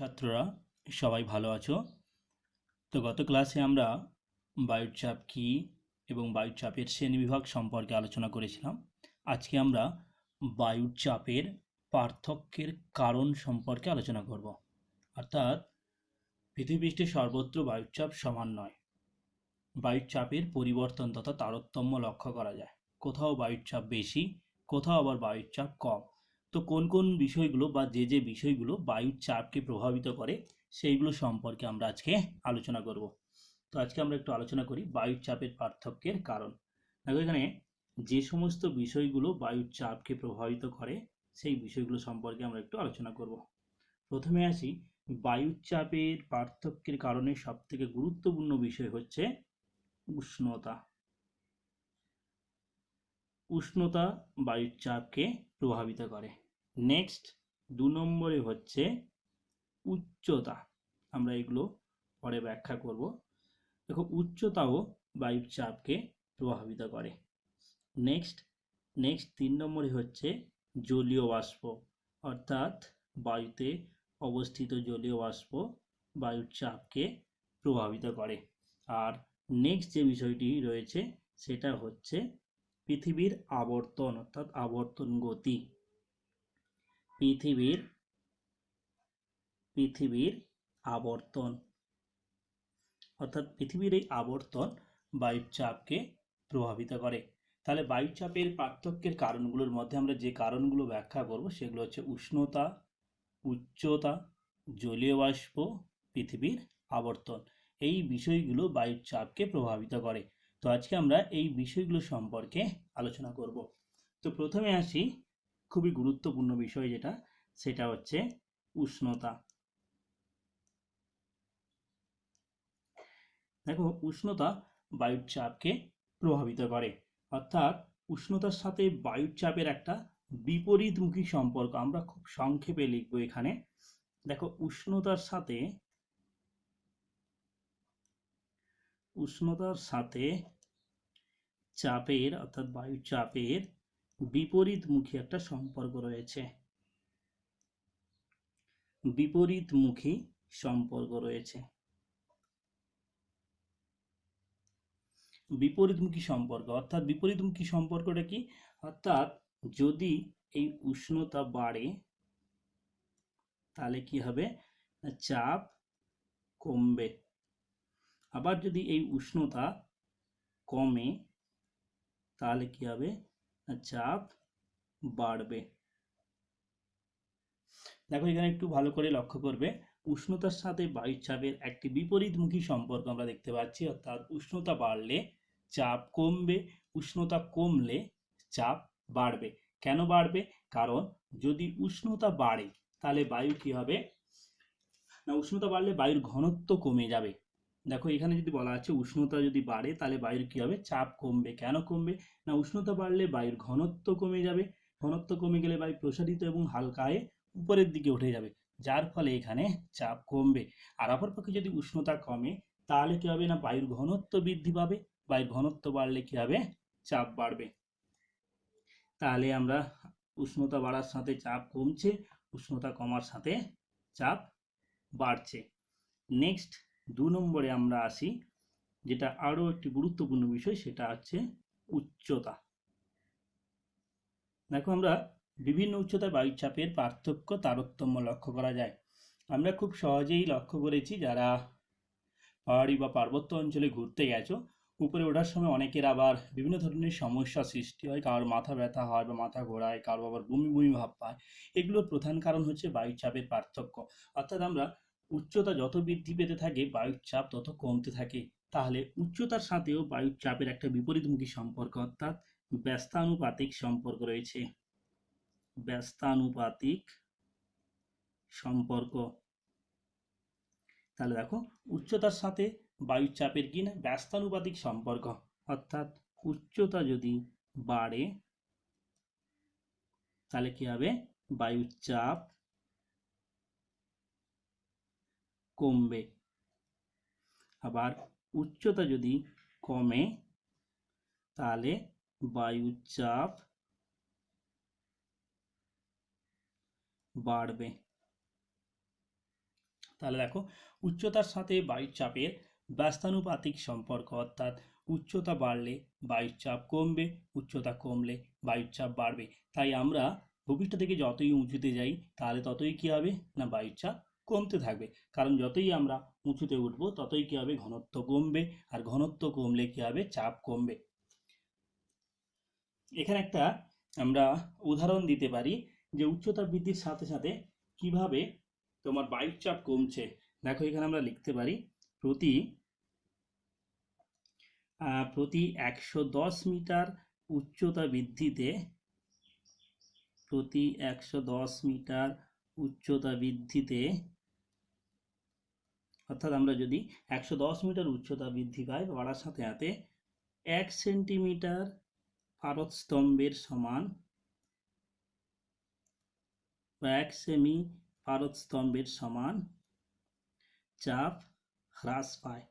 ছাত্ররা সবাই ভালো আছো? তো গত ক্লাসে আমরা বায়ুর চাপ কী এবং বায়ুর চাপের শ্রেণীবিভাগ সম্পর্কে আলোচনা করেছিলাম। আজকে আমরা বায়ুর চাপের পার্থক্যের কারণ সম্পর্কে আলোচনা করব। অর্থাৎ পৃথিবীপৃষ্ঠে সর্বত্র বায়ুর চাপ সমান নয়। বায়ুর চাপের পরিবর্তন তথা তারতম্য লক্ষ্য করা যায়। কোথাও বায়ুর চাপ বেশি, কোথাও আবার বায়ুর চাপ কম। তো কোন কোন বিষয়গুলো বা যে বিষয়গুলো বায়ুর চাপকে প্রভাবিত করে সেইগুলো সম্পর্কে আমরা আজকে আলোচনা করব। তো আজকে আমরা একটু আলোচনা করি বায়ুর চাপের পার্থক্যের কারণ। দেখো এখানে যে সমস্ত বিষয়গুলো বায়ুর চাপকে প্রভাবিত করে সেই বিষয়গুলো সম্পর্কে আমরা একটু আলোচনা করব। প্রথমে আসি, বায়ুর চাপের পার্থক্যের কারণে সবথেকে গুরুত্বপূর্ণ বিষয় হচ্ছে উষ্ণতা। উষ্ণতা বায়ুর চাপকে প্রভাবিত করে। নেক্সট 2 নম্বরে হচ্ছে উচ্চতা। আমরা এগুলো পরে ব্যাখ্যা করব। দেখো উচ্চতাও বায়ুর চাপকে প্রভাবিত করে। নেক্সট 3 নম্বরে হচ্ছে জলীয় বাষ্প, অর্থাৎ বায়ুতে অবস্থিত জলীয় বাষ্প বায়ুর চাপকে প্রভাবিত করে। আর নেক্সট যে বিষয়টি রয়েছে সেটা হচ্ছে পৃথিবীর আবর্তন, অর্থাৎ আবর্তন গতি। পৃথিবীর আবর্তন, অর্থাৎ পৃথিবীর এই আবর্তন বায়ুর চাপকে প্রভাবিত করে। তাহলে বায়ুর চাপের পার্থক্যের কারণগুলোর মধ্যে আমরা যে কারণগুলো ব্যাখ্যা করব সেগুলো হচ্ছে উষ্ণতা, উচ্চতা, জলীয় বাষ্প, পৃথিবীর আবর্তন। এই বিষয়গুলো বায়ুর চাপকে প্রভাবিত করে। তো আজকে আমরা এই বিষয়গুলো সম্পর্কে আলোচনা করব। তো প্রথমে আসি খুবই গুরুত্বপূর্ণ বিষয় যেটা, সেটা হচ্ছে উষ্ণতা। দেখো উষ্ণতা বায়ুর চাপকে প্রভাবিত করে, অর্থাৎ উষ্ণতার সাথে বায়ুর চাপের একটা বিপরীতমুখী সম্পর্ক। আমরা খুব সংক্ষেপে লিখবো এখানে। দেখো উষ্ণতার সাথে চাপের, অর্থাৎ বায়ুর চাপের বিপরীতমুখী একটা সম্পর্ক রয়েছে। বিপরীতমুখী সম্পর্ক রয়েছে। বিপরীতমুখী সম্পর্ক, অর্থাৎ বিপরীতমুখী সম্পর্কটা কি? অর্থাৎ যদি এই উষ্ণতা বাড়ে তাহলে কি হবে? চাপ কমবে। আবার যদি এই উষ্ণতা কমে তাহলে কি হবে? চাপ বাড়বে। দেখো এখানে একটু ভালো করে লক্ষ্য করবে, উষ্ণতার সাথে বায়ুর চাপের একটি বিপরীতমুখী সম্পর্ক আমরা দেখতে পাচ্ছি। অর্থাৎ উষ্ণতা বাড়লে চাপ কমবে, উষ্ণতা কমলে চাপ বাড়বে। কেন বাড়বে? কারণ যদি উষ্ণতা বাড়ে তাহলে বায়ু কি হবে না, উষ্ণতা বাড়লে বায়ুর ঘনত্ব কমে যাবে। দেখো এখানে যদি বলা আছে উষ্ণতা যদি বাড়ে তাহলে বায়ুর কি হবে? চাপ কমবে। কেন কমবে? না উষ্ণতা বাড়লে বায়ুর ঘনত্ব কমে যাবে। ঘনত্ব কমে গেলে বায়ু প্রসারিত এবং হালকা হয়ে উপরের দিকে উঠে যাবে, যার ফলে এখানে চাপ কমবে। আর অপরপক্ষে যদি উষ্ণতা কমে তাহলে কি হবে? না বায়ুর ঘনত্ব বৃদ্ধি পাবে। বায়ুর ঘনত্ব বাড়লে কি হবে? চাপ বাড়বে। তাহলে আমরা উষ্ণতা বাড়ার সাথে চাপ কমছে, উষ্ণতা কমার সাথে চাপ বাড়ছে। নেক্সট 2 নম্বরে আমরা আসি, যেটা আরো একটি গুরুত্বপূর্ণ বিষয়, সেটা হচ্ছে উচ্চতা। দেখো আমরা বিভিন্ন উচ্চতায় বায়ুর চাপের পার্থক্য তারতম্য লক্ষ্য করা যায়। আমরা খুব সহজেই লক্ষ্য করেছি, যারা পাহাড়ি বা পার্বত্য অঞ্চলে ঘুরতে গেছো, উপরে ওঠার সময় অনেকের আবার বিভিন্ন ধরনের সমস্যা সৃষ্টি হয়। কারোর মাথা ব্যথা হয় বা মাথা ঘোরায়, কারো আবার বমি বমি ভাব পায়। এগুলোর প্রধান কারণ হচ্ছে বায়ুর চাপের পার্থক্য। অর্থাৎ আমরা উচ্চতা যত বৃদ্ধি পেতে থাকে বায়ুর চাপ তত কমতে থাকে। তাহলে উচ্চতার সাথেও বায়ুর চাপের একটা বিপরীতমুখী সম্পর্ক, অর্থাৎ ব্যস্তানুপাতিক সম্পর্ক রয়েছে। ব্যস্তানুপাতিক সম্পর্ক। তাহলে দেখো উচ্চতার সাথে বায়ুর চাপের কি না? ব্যস্তানুপাতিক সম্পর্ক। অর্থাৎ উচ্চতা যদি বাড়ে তাহলে কি হবে? বায়ুর চাপ কমবে। আবার উচ্চতা যদি কমে তাহলে বায়ুর চাপ বাড়বে। তাহলে দেখো উচ্চতার সাথে বায়ুর চাপের ব্যস্তানুপাতিক সম্পর্ক, অর্থাৎ উচ্চতা বাড়লে বায়ুর চাপ কমবে, উচ্চতা কমলে বায়ুর চাপ বাড়বে। তাই আমরা ভূপৃষ্ঠ থেকে যতই উঁচুতে যাই তাহলে ততই কি হবে না বায়ুর চাপ কমতে থাকবে, কারণ যতই আমরা উঁচুতে উঠবো ততই কি হবে ঘনত্ব কমবে, আর ঘনত্ব কমলে কি হবে চাপ কমবে। এখানে একটা আমরা উদাহরণ দিতে পারি যে উচ্চতা বৃদ্ধির সাথে সাথে কিভাবে তোমার বায়ুর চাপ কমছে। দেখো এখানে আমরা লিখতে পারি প্রতি 110 মিটার উচ্চতা বৃদ্ধিতে, প্রতি 110 মিটার উচ্চতা বৃদ্ধিতে, অর্থাৎ আমরা যদি 110 মিটার উচ্চতা বৃদ্ধি পাই বাড়ার সাথে সাথে 1 সেন্টিমিটার পারস্তম্ভের সমান বা 1 সেমি পারস্তম্ভের সমান চাপ হ্রাস পায়।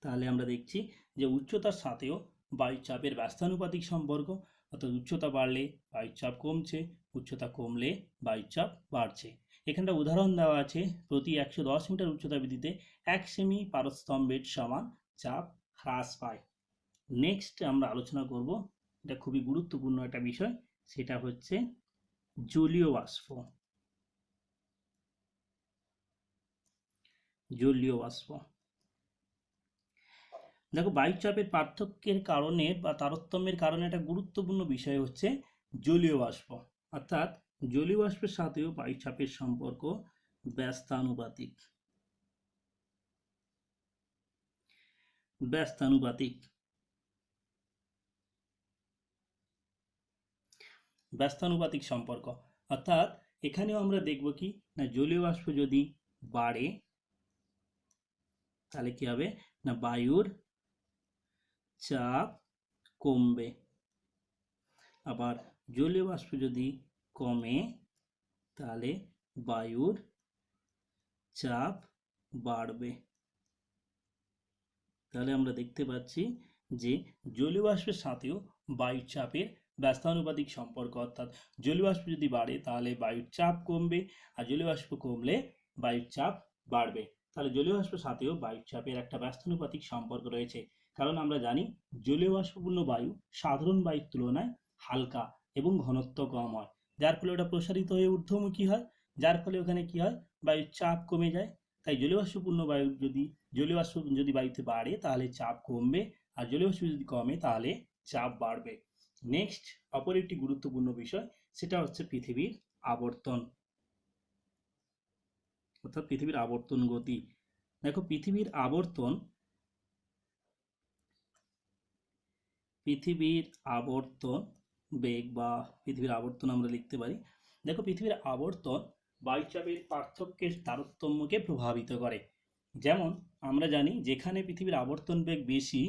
তাহলে আমরা দেখছি যে উচ্চতার সাথেও বায়ুচাপের ব্যস্তানুপাতিক সম্পর্ক, অর্থাৎ উচ্চতা বাড়লে বায়ুচাপ কমছে, উচ্চতা কমলে বায়ুচাপ বাড়ছে। এখানটা উদাহরণ দেওয়া আছে প্রতি 110 মিটার উচ্চতা বৃদ্ধিতে 1 সেমি পারস্তম্ভের সমান চাপ হ্রাস পায়। নেক্সট আমরা আলোচনা করব, এটা খুবই গুরুত্বপূর্ণ একটা বিষয়, সেটা হচ্ছে জলীয় বাষ্প। জলীয় বাষ্প দেখো বায়ুচাপের পার্থক্যের কারণে বা তারতম্যের কারণে একটা গুরুত্বপূর্ণ বিষয় হচ্ছে জলীয় বাষ্প, অর্থাৎ জলীয় বাষ্পের সাথেও বায়ুচাপের সম্পর্ক ব্যস্তানুপাতিক। ব্যস্তানুপাতিক ব্যস্তানুপাতিক সম্পর্ক, অর্থাৎ এখানেও আমরা দেখব কি না জলীয় বাষ্প যদি বাড়ে তাহলে কি হবে না বায়ুর চাপ কমবে, আবার জলীয় বাষ্প যদি কমে তাহলে বায়ুর চাপ বাড়বে। তাহলে আমরা দেখতে পাচ্ছি যে জলীয় বাষ্পের সাথেও বায়ুর চাপের ব্যস্তানুপাতিক সম্পর্ক, অর্থাৎ জলীয় বাষ্প যদি বাড়ে তাহলে বায়ুর চাপ কমবে, আর জলীয় বাষ্প কমলে বায়ুর চাপ বাড়বে। তাহলে জলীয় বাষ্পের সাথেও বায়ুর চাপের একটা ব্যস্তানুপাতিক সম্পর্ক রয়েছে, কারণ আমরা জানি জলীয় বাষ্পপূর্ণ বায়ু সাধারণ বায়ুর তুলনায় হালকা এবং ঘনত্ব কম হয়, যার ফলে ওটা প্রসারিত হয়ে ঊর্ধ্বমুখী হয়, যার ফলে ওখানে কি হয় বায়ুর চাপ কমে যায়। তাই জলীয় বাষ্পপূর্ণ বায়ু জলীয় বাষ্প যদি বায়ুতে বাড়ে তাহলে চাপ কমবে, আর জলীয় বাষ্প যদি কমে তাহলে চাপ বাড়বে। নেক্সট অপর একটি গুরুত্বপূর্ণ বিষয় সেটা হচ্ছে পৃথিবীর আবর্তন, অর্থাৎ পৃথিবীর আবর্তন গতি। দেখো পৃথিবীর আবর্তন বেগ বা পৃথিবীর আবর্তন আমরা লিখতে পারি। দেখো পৃথিবীর আবর্তন বায়ুচাপের পার্থক্যের তারতম্যকে প্রভাবিত করে। যেমন আমরা জানি যেখানে পৃথিবীর আবর্তন বেগ বেশি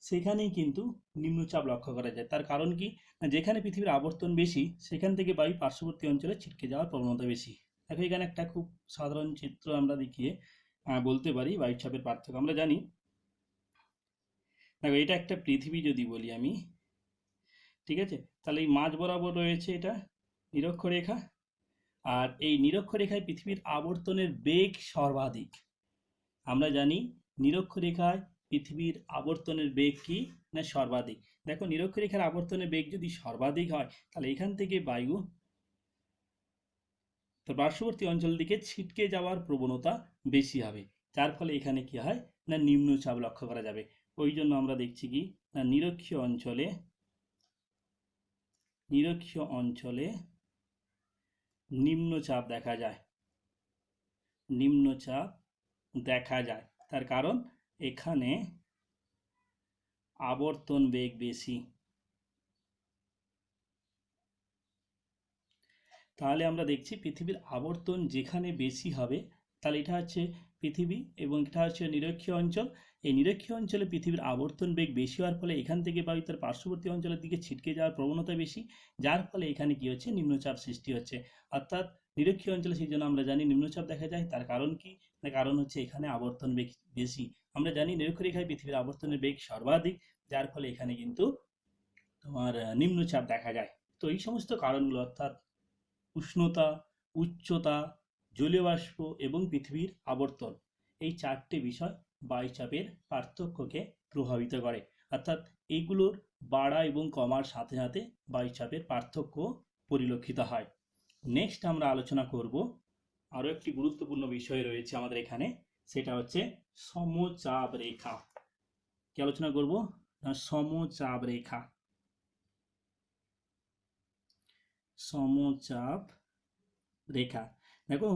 সেখানেই কিন্তু নিম্নচাপ লক্ষ্য করা যায়। তার কারণ কি না যেখানে পৃথিবীর আবর্তন বেশি সেখান থেকে বায়ু পার্শ্ববর্তী অঞ্চলে ছিটকে যাওয়ার প্রবণতা বেশি। দেখো এখানে একটা খুব সাধারণ চিত্র আমরা দেখিয়ে বলতে পারি বায়ুচাপের পার্থক্য। আমরা জানি দেখো এটা একটা পৃথিবী যদি বলি আমি, ঠিক আছে, তাহলে এই মাঝ বরাবর রয়েছে এটা নিরক্ষরেখা, আর এই নিরক্ষরেখায় পৃথিবীর আবর্তনের বেগ সর্বাধিক। আমরা জানি নিরক্ষরেখায় পৃথিবীর আবর্তনের বেগ কি না সর্বাধিক। দেখো নিরক্ষরেখার আবর্তনের বেগ যদি সর্বাধিক হয় তাহলে এখান থেকে বায়ু তার পার্শ্ববর্তী অঞ্চল দিকে ছিটকে যাওয়ার প্রবণতা বেশি হবে, যার ফলে এখানে কি হয় না নিম্নচাপ লক্ষ্য করা যাবে। ওই জন্য আমরা দেখছি কি না নিরক্ষীয় অঞ্চলে নিম্নচাপ দেখা যায়। তার কারণ এখানে আবর্তন বেগ বেশি। তাহলে আমরা দেখছি পৃথিবীর আবর্তন যেখানে বেশি হবে তাহলে এটা হচ্ছে পৃথিবী এবং এটা হচ্ছে নিরক্ষীয় অঞ্চল। এই নিরক্ষীয় অঞ্চলে পৃথিবীর আবর্তন বেগ বেশি হওয়ার ফলে এখান থেকে বায়ু তার পার্শ্ববর্তী অঞ্চলের দিকে ছিটকে যাওয়ার প্রবণতা বেশি, যার ফলে এখানে কি হচ্ছে নিম্নচাপ সৃষ্টি হচ্ছে। অর্থাৎ নিরক্ষীয় অঞ্চলে সেই জন্য আমরা জানি নিম্নচাপ দেখা যায়। তার কারণ কি না কারণ হচ্ছে এখানে আবর্তন বেগ বেশি। আমরা জানি নিরক্ষরেখায় পৃথিবীর আবর্তনের বেগ সর্বাধিক, যার ফলে এখানে কিন্তু তোমার নিম্নচাপ দেখা যায়। তো এই সমস্ত কারণগুলো অর্থাৎ উষ্ণতা, উচ্চতা, জলীয় বাষ্প এবং পৃথিবীর আবর্তন, এই চারটি বিষয় বায়ুচাপের পার্থক্যকে প্রভাবিত করে। অর্থাৎ এইগুলোর বাড়া এবং কমার সাথে সাথে বায়ুচাপের পার্থক্য পরিলক্ষিত হয়। নেক্সট আমরা আলোচনা করব আরও একটি গুরুত্বপূর্ণ বিষয় রয়েছে আমাদের এখানে, সেটা হচ্ছে সমচাপ রেখা। কি আলোচনা করব না, সমচাপ রেখা। সমচাপ রেখা, দেখো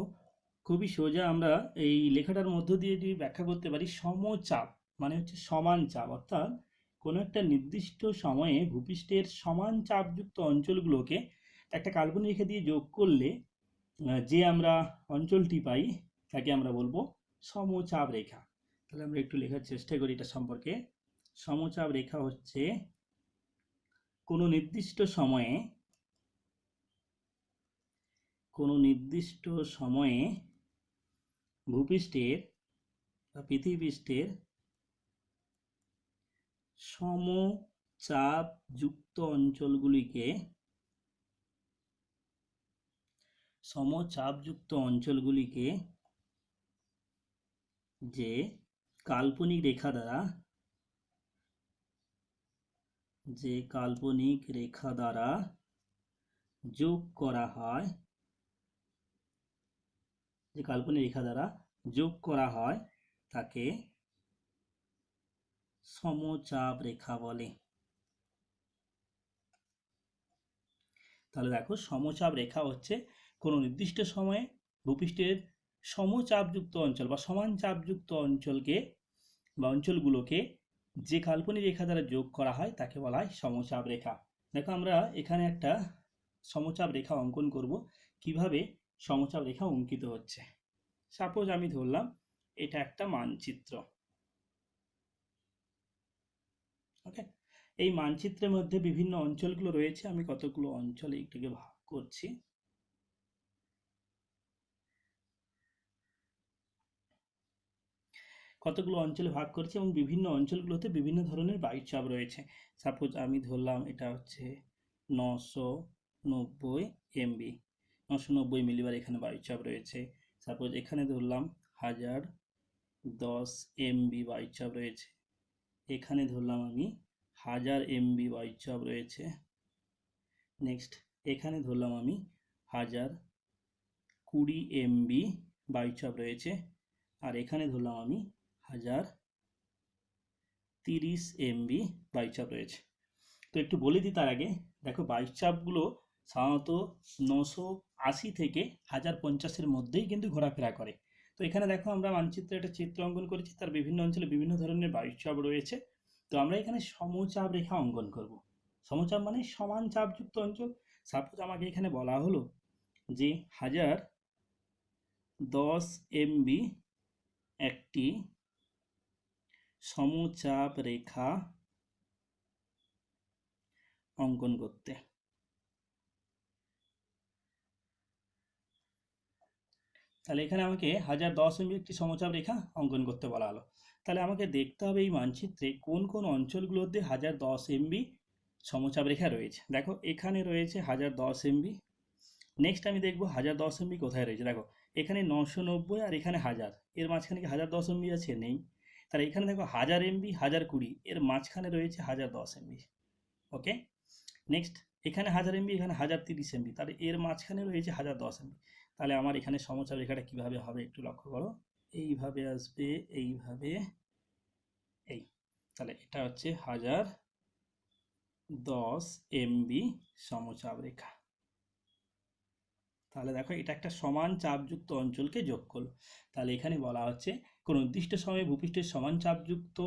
খুবই সোজা আমরা এই লেখাটার মধ্য দিয়ে যদি ব্যাখ্যা করতে পারি, সমচাপ মানে হচ্ছে সমান চাপ, অর্থাৎ কোনো একটা নির্দিষ্ট সময়ে ভূপৃষ্ঠের সমান চাপযুক্ত অঞ্চলগুলোকে একটা কাল্পনিক রেখা দিয়ে যোগ করলে যে আমরা অঞ্চলটি পাই তাকে আমরা বলবো সমচাপ রেখা। তাহলে আমরা একটু লেখার চেষ্টা করি এটা সম্পর্কে। সমচাপ রেখা হচ্ছে কোনো নির্দিষ্ট সময়ে ভূপৃষ্ঠের বা পৃথিবীপৃষ্ঠের সমচাপযুক্ত অঞ্চলগুলিকে যে কাল্পনিক রেখা দ্বারা যোগ করা হয় তাকে সমচাপ রেখা বলে। তাহলে দেখো, সমচাপ রেখা হচ্ছে কোনো নির্দিষ্ট সময়ে ভূপৃষ্ঠের সমচাপযুক্ত অঞ্চল বা সমান চাপযুক্ত অঞ্চলগুলোকে যে কাল্পনিক রেখা দ্বারা যোগ করা হয় তাকে বলা হয় সমচাপ রেখা। দেখো, আমরা এখানে একটা সমচাপ রেখা অঙ্কন করব। কিভাবে সমচাপ রেখা অঙ্কিত হচ্ছে, সাপোজ আমি ধরলাম এটা একটা মানচিত্র। ওকে, এই মানচিত্রের মধ্যে বিভিন্ন অঞ্চলগুলো রয়েছে। আমি কতগুলো অঞ্চলে এটাকে ভাগ করছি। এবং বিভিন্ন অঞ্চলগুলোতে বিভিন্ন ধরনের বায়ুচাপ রয়েছে। সাপোজ আমি ধরলাম এটা হচ্ছে 990 MB, 990 মিলিবার এখানে বায়ুচাপ রয়েছে। সাপোজ এখানে ধরলাম 1010 MB বায়ুচাপ রয়েছে। এখানে ধরলাম আমি 1000 MB বায়ুচাপ রয়েছে। নেক্সট এখানে ধরলাম আমি 1020 MB বায়ুচাপ রয়েছে। আর এখানে ধরলাম আমি 1030 MB বায়ুচাপ রয়েছে। তো একটু বলে দিই তার আগে, দেখো বায়ুচাপগুলো সাধারণত 980 থেকে 1050-এর মধ্যেই কিন্তু ঘোরাফেরা করে। তো এখানে দেখো, আমরা মানচিত্রে একটা চিত্র অঙ্কন করেছি, তার বিভিন্ন অঞ্চলে বিভিন্ন ধরনের বায়ুচাপ রয়েছে। তো আমরা এখানে সমচাপ রেখা অঙ্কন করব। সমচাপ মানে সমান চাপযুক্ত অঞ্চল। সাপোজ আমাকে এখানে বলা হলো যে 1010 MB একটি সমচাপ রেখা অঙ্কন করতে। তাহলে এখানে আমাকে 1010 MB একটি সমচাপ রেখা অঙ্কন করতে বলা হলো। তাহলে আমাকে দেখতে হবে এই মানচিত্রে কোন কোন অঞ্চলগুলোতে 1010 MB সমচাপ রেখা রয়েছে। দেখো, এখানে রয়েছে 1010 MB। নেক্সট আমি দেখবো 1010 MB কোথায় রয়েছে। দেখো, এখানে 990 আর এখানে 1000, এর মাঝখানে কি 1010 MB আছে? নেই। তাহলে এখানে দেখো 1000 MB, 1020, এর মাঝখানে রয়েছে 1010 MB। ওকে, নেক্সট এখানে 1000 MB, এখানে 1030 MB, তাহলে এর মাঝখানে রয়েছে 1010 MB। তাহলে আমার এখানে সমচাপ রেখাটা কিভাবে হবে একটু লক্ষ্য করো। এইভাবে আসবে, এইভাবে, এই। তাহলে এটা হচ্ছে 1010 MB সমচাপ রেখা। তাহলে দেখো, এটা একটা সমান চাপযুক্ত অঞ্চলকে যোগ করলো। তাহলে এখানে বলা হচ্ছে কোনো নির্দিষ্ট সময়ে ভূপৃষ্ঠের সমান চাপযুক্ত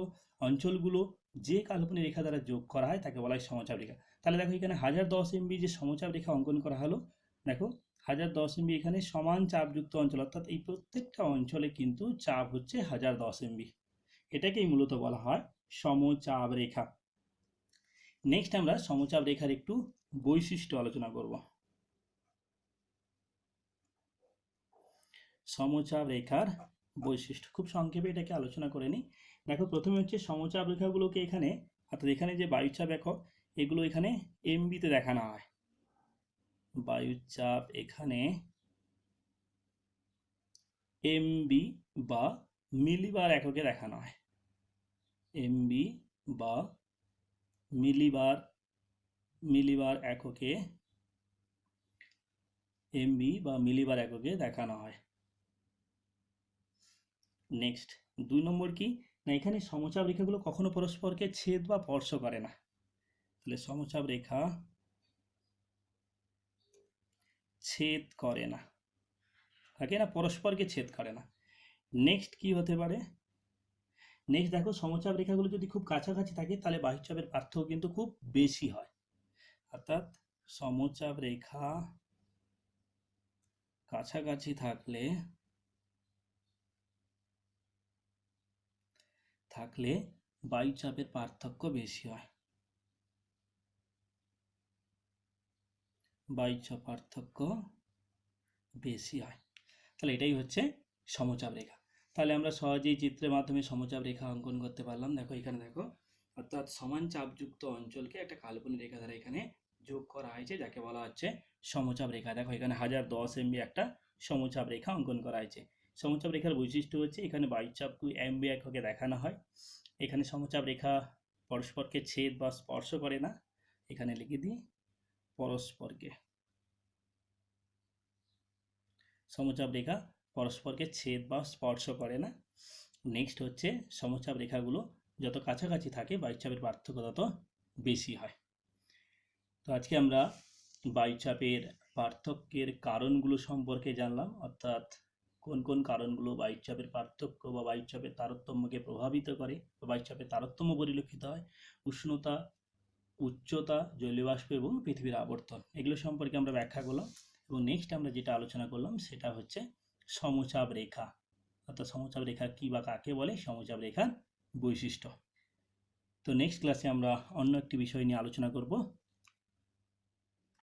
অঞ্চলগুলো যে কাল্পনিক রেখা দ্বারা যোগ করা হয় তাকে বলা হয় সমচাপ রেখা। তাহলে দেখো, এখানে 1010 MB যে সমচাপ রেখা অঙ্কন করা হলো, দেখো 1010 MB এখানে সমান চাপযুক্ত অঞ্চল, অর্থাৎ এই প্রত্যেকটা অঞ্চলে কিন্তু চাপ হচ্ছে 1010 MB। এটাকেই মূলত বলা হয় সমচাপ রেখা। নেক্সট আমরা সমচাপ রেখার একটু বৈশিষ্ট্য আলোচনা করব। সমচাপ রেখার বৈশিষ্ট্য খুব সংক্ষেপে এটাকে আলোচনা করে নিই। দেখো, প্রথমে হচ্ছে সমচাপ রেখাগুলোকে এখানে, অর্থাৎ এখানে যে বায়ুচাপ একক, এগুলো এখানে এমবিতে দেখানো হয়। বায়ুচাপ এখানে এমবি বা মিলিবার এককে দেখানো হয়। এমবি বা মিলিবার এককে এমবি বা মিলিবার এককে দেখানো হয়। নেক্সট 2 নম্বর কি না, এখানে সমচাপ রেখাগুলো কখনো পরস্পরকে ছেদ বা স্পর্শ করে না। তাহলে সমচাপ রেখা ছেদ করে না, থাকে না, পরস্পরকে ছেদ করে না। নেক্সট কি হতে পারে, নেক্সট দেখো সমচাপ রেখাগুলো যদি খুব কাছাকাছি থাকে তাহলে বাহুচাপের পার্থক্য কিন্তু খুব বেশি হয়। অর্থাৎ সমচাপ রেখা কাছাকাছি থাকলে বায়ুচাপের পার্থক্য বেশি হয়। বায়ুচাপ পার্থক্য বেশি হয়। তাহলে এটাই হচ্ছে সমচাপ রেখা। তাহলে আমরা সহজেই চিত্রের মাধ্যমে সমচাপ রেখা অঙ্কন করতে পারলাম। দেখো এখানে দেখো, অর্থাৎ সমান চাপযুক্ত অঞ্চলকে একটা কাল্পনিক রেখা দ্বারা এখানে যোগ করা হয়েছে, যাকে বলা হচ্ছে সমচাপ রেখা। দেখো এখানে 1010 এমবি একটা সমচাপ রেখা অঙ্কন করা হয়েছে। সমচাপ রেখার বৈশিষ্ট্য হচ্ছে এখানে বায়ুচাপ 2 এমবি এককে দেখানো হয়। এখানে সমচাপ রেখা পরস্পরকে ছেদ বা স্পর্শ করে না, এখানে লিখে দিই পরস্পরকে। সমচাপ রেখা পরস্পরকে ছেদ বা স্পর্শ করে না। নেক্সট হচ্ছে সমচাপ রেখাগুলো যত কাছাকাছি থাকে বায়ুচাপের পার্থক্য তত বেশি হয়। তো আজকে আমরা বায়ুচাপের পার্থক্যের কারণগুলো সম্পর্কে জানলাম, অর্থাৎ কোন কোন কারণগুলো বায়ুচাপের পার্থক্য বা বায়ুচাপের তারতম্যকে প্রভাবিত করে বা বায়ুচাপের তারতম্য পরিলক্ষিত হয়। উষ্ণতা, উচ্চতা, জলীয় বাষ্প এবং পৃথিবীর আবর্তন, এগুলো সম্পর্কে আমরা ব্যাখ্যা করলাম। এবং নেক্সট আমরা যেটা আলোচনা করলাম সেটা হচ্ছে সমচাপ রেখা, অর্থাৎ সমচাপ রেখা কি বা কাকে বলে, সমচাপ রেখার বৈশিষ্ট্য। তো নেক্সট ক্লাসে আমরা অন্য একটি বিষয় নিয়ে আলোচনা করব।